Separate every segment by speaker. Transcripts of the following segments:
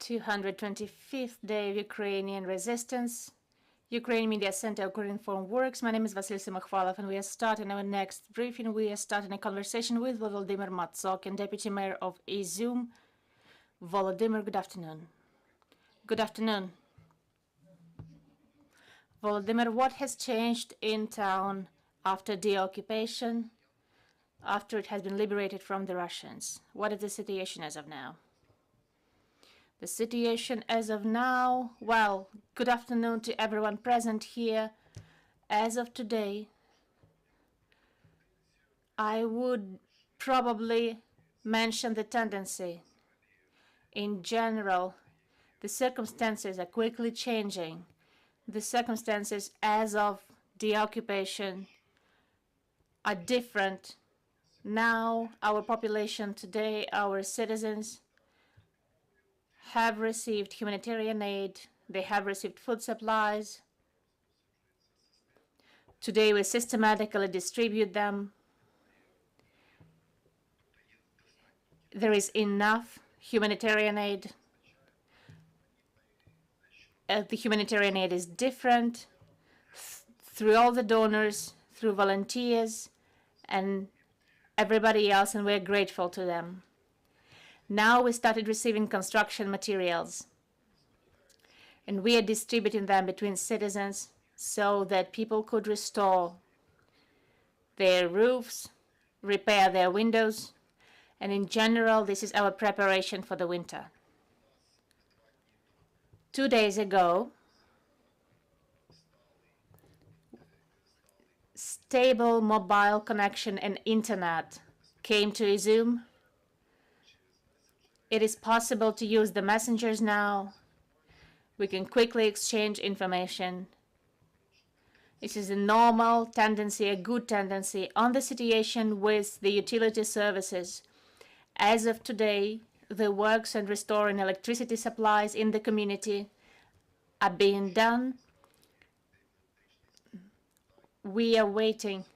Speaker 1: 225th day of Ukrainian resistance. Ukraine Media Center, Ukraine Forum Works. My name is Vasily Simokhvalov, and we are starting our next briefing. We are starting a conversation with Volodymyr Matsokin, Deputy Mayor of Izium. Volodymyr, good afternoon. Good afternoon. Volodymyr, what has changed in town after the occupation, after it has been liberated from the Russians? What is the situation as of now? The situation as of now, well, good afternoon to everyone present here. As of today, I would probably mention the tendency. In general, the circumstances are quickly changing. The circumstances as of the occupation are different. Now, our population today, our citizens, have received humanitarian aid. They have received food supplies. Today, we systematically distribute them. There is enough humanitarian aid. The humanitarian aid is different through all the donors, through volunteers, and everybody else, and we're grateful to them. Now we started receiving construction materials, and we are distributing them between citizens so that people could restore their roofs, repair their windows, and in general, this is our preparation for the winter. 2 days ago, stable mobile connection and internet came to Izium. It is possible to use the messengers now. We can quickly exchange information. This is a normal tendency, a good tendency on the situation with the utility services. As of today, the works and restoring electricity supplies in the community are being done. We are waiting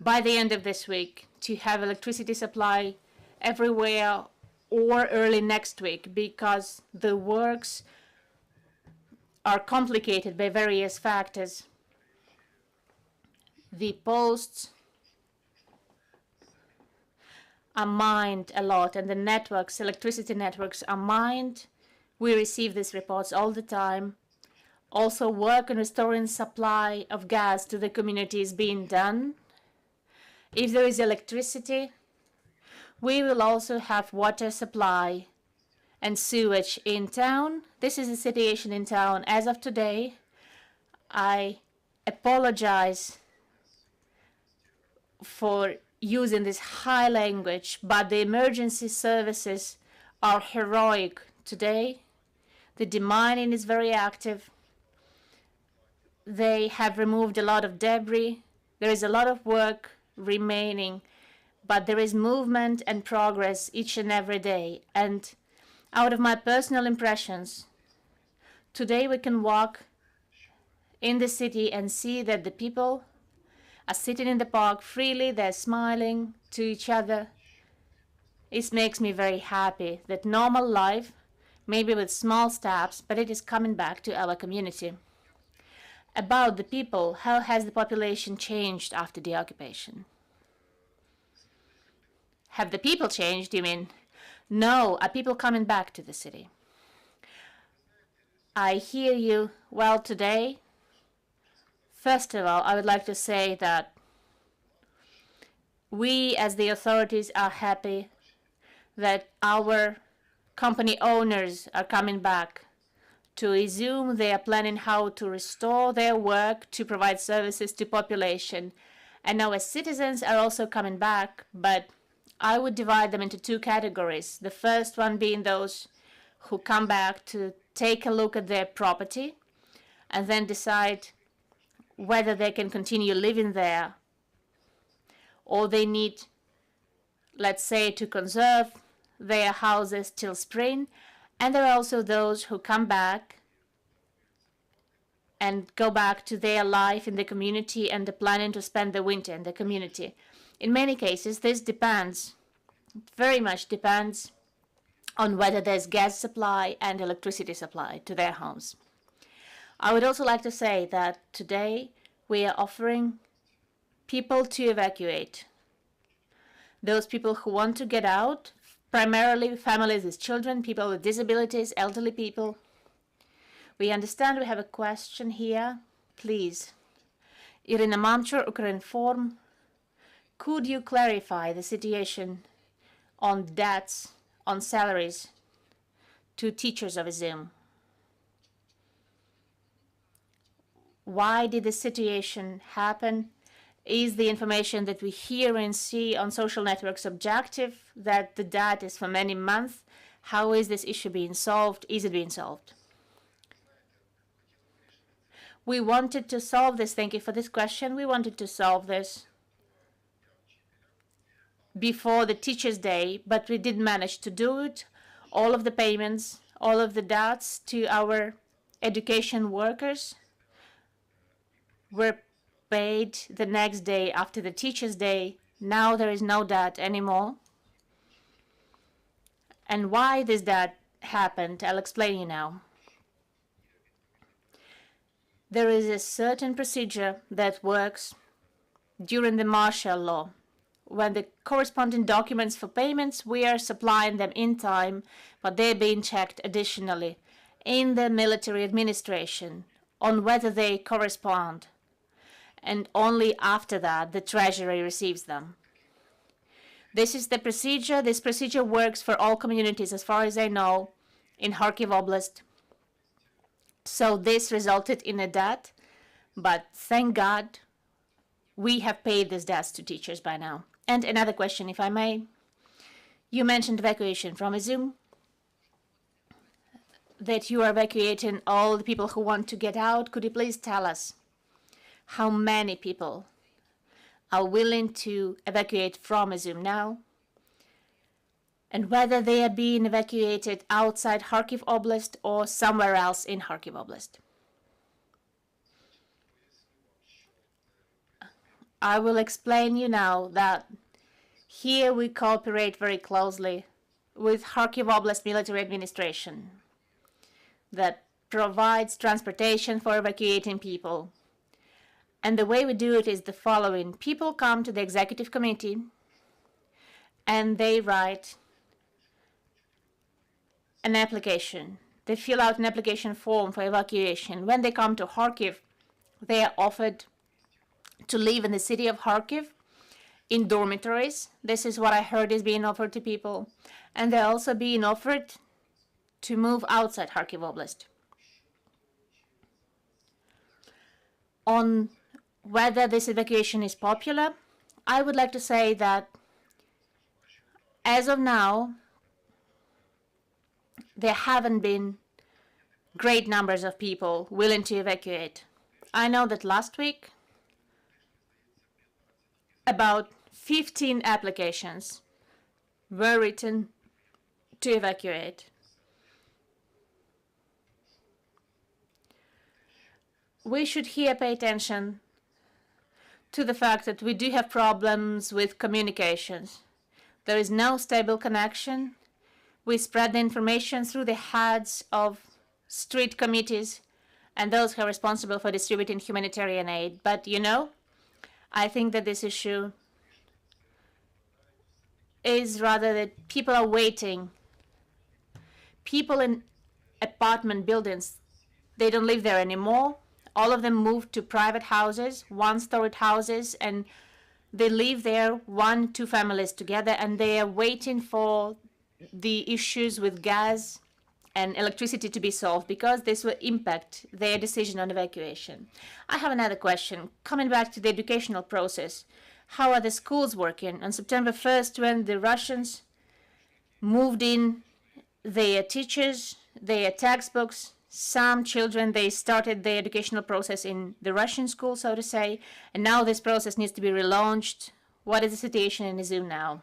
Speaker 1: by the end of this week to have electricity supply everywhere or early next week, because the works are complicated by various factors. The posts are mined a lot, and the networks, electricity networks, are mined. We receive these reports all the time. Also, work on restoring supply of gas to the community is being done. If there is electricity, we will also have water supply and sewage in town. This is the situation in town as of today. I apologize for using this high language, but the emergency services are heroic today. The demining is very active. They have removed a lot of debris. There is a lot of work remaining, but there is movement and progress each and every day. And out of my personal impressions, today we can walk in the city and see that the people are sitting in the park freely, they're smiling to each other. It makes me very happy that normal life, maybe with small steps, but it is coming back to our community. About the people, how has the population changed after the occupation? Have the people changed, you mean? No, are people coming back to the city? I hear you well today. First of all, I would like to say that we, as the authorities, are happy that our company owners are coming back to Izium. They are planning how to restore their work to provide services to population. And our citizens are also coming back, but I would divide them into two categories. The first one being those who come back to take a look at their property and then decide whether they can continue living there or they need, let's say, to conserve their houses till spring. And there are also those who come back and go back to their life in the community and are planning to spend the winter in the community. In many cases, this depends, very much depends on whether there's gas supply and electricity supply to their homes. I would also like to say that today we are offering people to evacuate. Those people who want to get out, primarily families with children, people with disabilities, elderly people. We understand we have a question here. Please. Irina Mamchur, Ukrinform. Could you clarify the situation on debts, on salaries to teachers of Izium? Why did the situation happen? Is the information that we hear and see on social networks objective, that the debt is for many months? How is this issue being solved? Is it being solved? We wanted to solve this. Thank you for this question. We wanted to solve this before the Teachers' Day, but we didn't manage to do it. All of the payments, all of the debts to our education workers were paid the next day after the Teachers' Day. Now there is no debt anymore. And why this debt happened, I'll explain you now. There is a certain procedure that works during the martial law. When the corresponding documents for payments, we are supplying them in time, but they're being checked additionally in the military administration on whether they correspond. And only after that, the Treasury receives them. This is the procedure. This procedure works for all communities, as far as I know, in Kharkiv Oblast. So this resulted in a debt, but thank God we have paid this debt to teachers by now. And another question, if I may. You mentioned evacuation from Izium, that you are evacuating all the people who want to get out. Could you please tell us how many people are willing to evacuate from Izium now, and whether they are being evacuated outside Kharkiv Oblast or somewhere else in Kharkiv Oblast? I will explain you now that here we cooperate very closely with Kharkiv Oblast military administration that provides transportation for evacuating people. And the way we do it is the following. People come to the executive committee and they write an application. They fill out an application form for evacuation. When they come to Kharkiv, they are offered to live in the city of Kharkiv in dormitories. This is what I heard is being offered to people. And they're also being offered to move outside Kharkiv Oblast. On whether this evacuation is popular, I would like to say that as of now, there haven't been great numbers of people willing to evacuate. I know that last week, about 15 applications were written to evacuate. We should here pay attention to the fact that we do have problems with communications. There is no stable connection. We spread the information through the heads of street committees and those who are responsible for distributing humanitarian aid. But you know, I think that this issue is rather that people are waiting. People in apartment buildings, they don't live there anymore. All of them moved to private houses, one-storied houses, and they live there, 1-2 families together, and they are waiting for the issues with gas and electricity to be solved because this will impact their decision on evacuation. I have another question. Coming back to the educational process, how are the schools working? On September 1st, when the Russians moved in their teachers, their textbooks, some children, they started their educational process in the Russian school, so to say, and now this process needs to be relaunched. What is the situation in Izium now?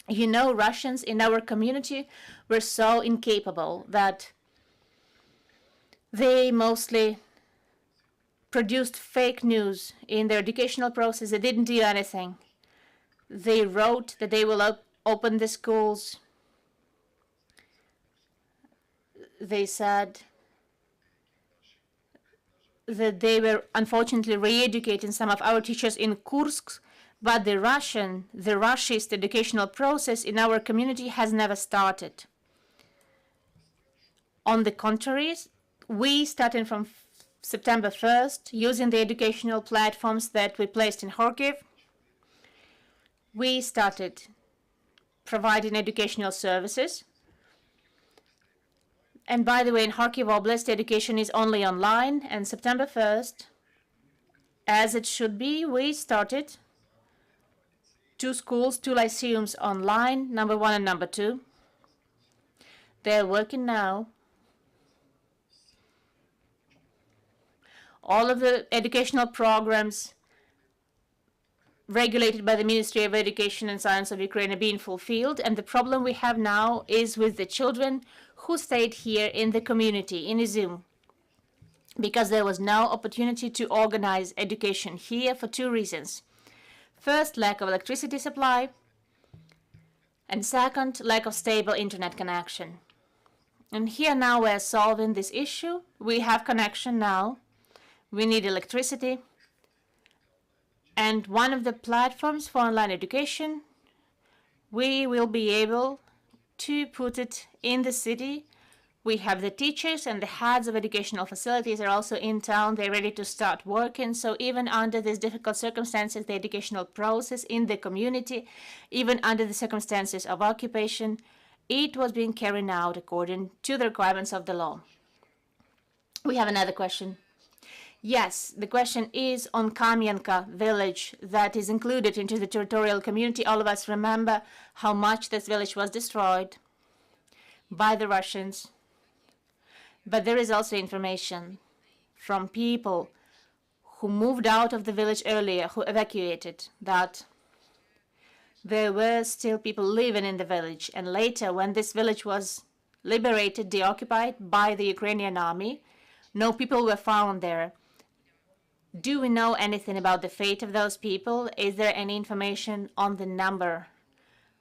Speaker 1: You know, Russians in our community were so incapable that they mostly produced fake news in their educational process. They didn't do anything. They wrote that they will open the schools they said that they were unfortunately re-educating some of our teachers in Kursk, but the Russian educational process in our community has never started. On the contrary, we, starting from September 1st, using the educational platforms that we placed in Kharkiv, we started providing educational services. And by the way, in Kharkiv Oblast, education is only online. And September 1st, as it should be, we started 2 schools, 2 lyceums online, number 1 and number 2. They're working now. All of the educational programs regulated by the Ministry of Education and Science of Ukraine are being fulfilled. And the problem we have now is with the children who stayed here in the community, in Izium, because there was no opportunity to organize education here for 2 reasons. First, lack of electricity supply, and second, lack of stable internet connection. And here now we're solving this issue. We have connection now. We need electricity. And one of the platforms for online education, we will be able to put it in the city. We have the teachers and the heads of educational facilities are also in town. They're ready to start working. So even under these difficult circumstances, the educational process in the community, even under the circumstances of occupation, it was being carried out according to the requirements of the law. We have another question. Yes, the question is on Kamyanka village that is included into the territorial community. All of us remember how much this village was destroyed by the Russians. But there is also information from people who moved out of the village earlier, who evacuated, that there were still people living in the village. And later, when this village was liberated, deoccupied by the Ukrainian army, no people were found there. Do we know anything about the fate of those people? Is there any information on the number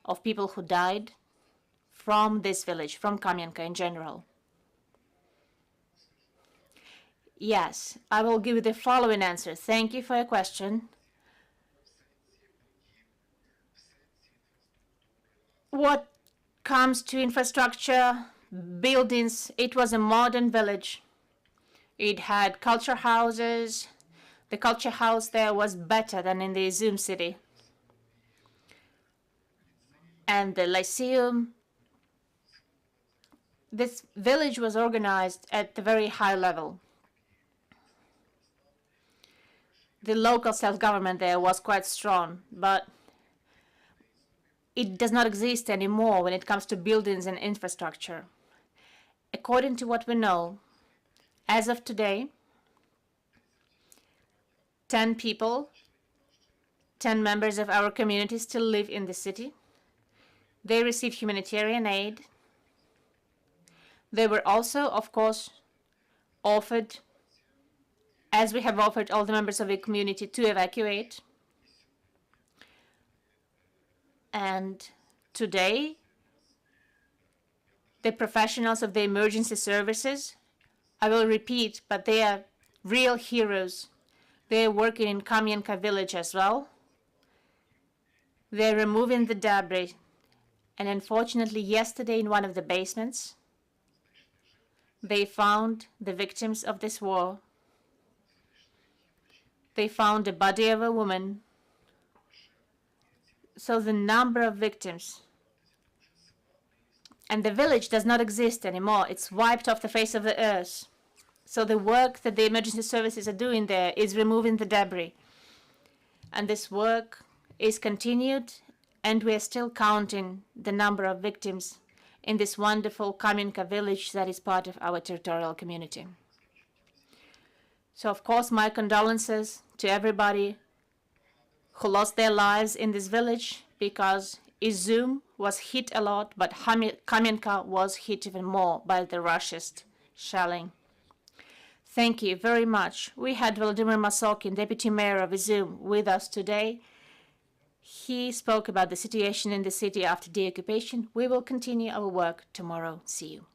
Speaker 1: of people who died from this village, from Kamyanka in general? Yes, I will give you the following answer. Thank you for your question. What comes to infrastructure, buildings, it was a modern village. It had culture houses. The culture house there was better than in the Izium city. And the lyceum, this village was organized at the very high level. The local self-government there was quite strong, but it does not exist anymore when it comes to buildings and infrastructure. According to what we know, as of today, 10 people, 10 members of our community still live in the city. They receive humanitarian aid. They were also, of course, offered, as we have offered all the members of the community, to evacuate. And today, the professionals of the emergency services, I will repeat, but they are real heroes. They're working in Kamyanka village as well. They're removing the debris. And unfortunately, yesterday in one of the basements, they found the victims of this war. They found the body of a woman. So the number of victims, and the village does not exist anymore. It's wiped off the face of the earth. So the work that the emergency services are doing there is removing the debris. And this work is continued, and we are still counting the number of victims in this wonderful Kamyanka village that is part of our territorial community. So, of course, my condolences to everybody who lost their lives in this village, because Izium was hit a lot, but Kamyanka was hit even more by the Russian shelling. Thank you very much. We had Volodymyr Matsokin, Deputy Mayor of Izium, with us today. He spoke about the situation in the city after the occupation. We will continue our work tomorrow. See you.